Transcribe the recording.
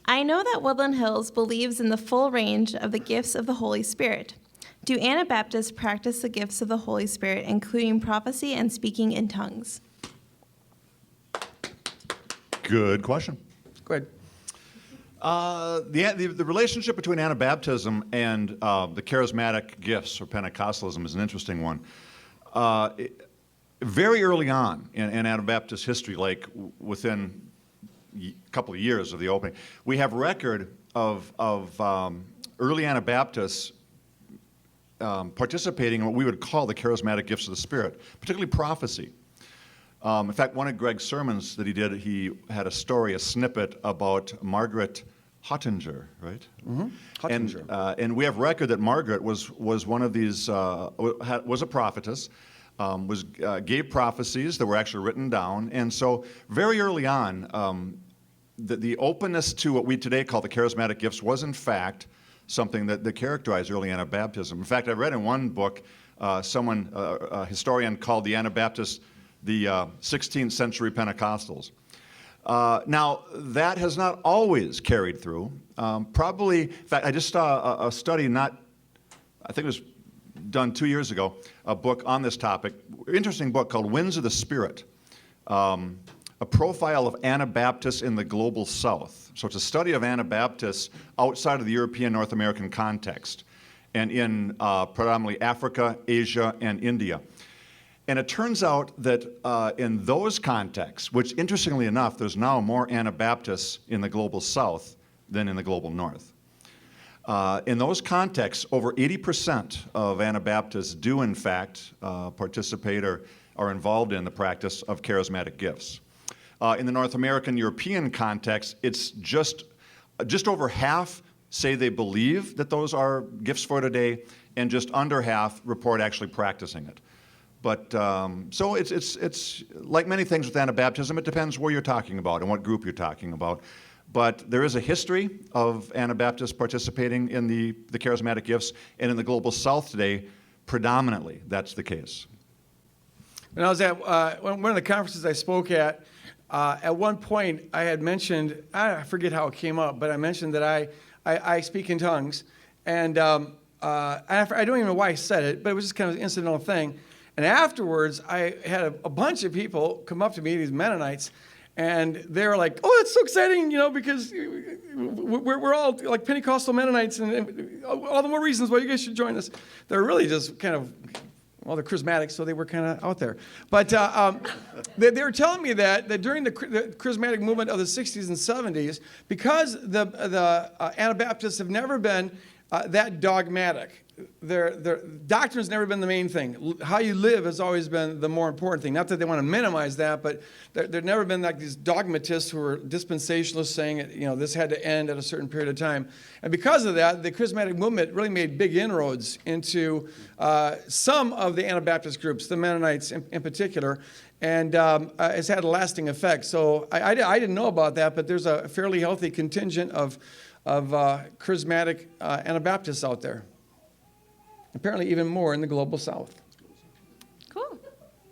I know that Woodland Hills believes in the full range of the gifts of the Holy Spirit. Do Anabaptists practice the gifts of the Holy Spirit, including prophecy and speaking in tongues? Good question. Go ahead. The relationship between Anabaptism and the charismatic gifts or Pentecostalism is an interesting one. Very early on in Anabaptist history, like within a couple of years of the opening, we have record of early Anabaptists participating in what we would call the charismatic gifts of the Spirit, particularly prophecy. In fact, one of Greg's sermons that he did, he had a story, a snippet about Margaret Hottinger, right? Mm-hmm. Hottinger. And we have record that Margaret was one of these, was a prophetess, gave prophecies that were actually written down. And so very early on, the openness to what we today call the charismatic gifts was in fact something that characterized early Anabaptism. In fact, I read in one book, a historian called the Anabaptists the 16th century Pentecostals. Now, that has not always carried through. Probably, in fact, I just saw a study I think it was done 2 years ago, a book on this topic, interesting book called Winds of the Spirit, a profile of Anabaptists in the global South. So it's a study of Anabaptists outside of the European, North American context, and in predominantly Africa, Asia, and India. And it turns out that in those contexts, which interestingly enough, there's now more Anabaptists in the global South than in the global North. In those contexts, over 80% of Anabaptists do in fact participate or are involved in the practice of charismatic gifts. In the North American, European context, it's just over half say they believe that those are gifts for today, and just under half report actually practicing it. But so it's like many things with Anabaptism, it depends where you're talking about and what group you're talking about. But there is a history of Anabaptists participating in the charismatic gifts, and in the global South today, predominantly that's the case. When I was at one of the conferences I spoke at one point I had mentioned, I forget how it came up, but I mentioned that I speak in tongues, and I don't even know why I said it, but it was just kind of an incidental thing. And afterwards, I had a bunch of people come up to me, these Mennonites, and they were like, "Oh, that's so exciting, because we're all like Pentecostal Mennonites, and all the more reasons why you guys should join us." They're really just kind of, well, they're charismatic, so they were kind of out there. But they were telling me that during the charismatic movement of the 60s and 70s, because the Anabaptists have never been that dogmatic. Their doctrine's never been the main thing. How you live has always been the more important thing. Not that they want to minimize that, but there've never been like these dogmatists who were dispensationalists saying this had to end at a certain period of time. And because of that, the charismatic movement really made big inroads into some of the Anabaptist groups, the Mennonites in particular, and it's had a lasting effect. So I didn't know about that, but there's a fairly healthy contingent of charismatic Anabaptists out there. Apparently even more in the global South.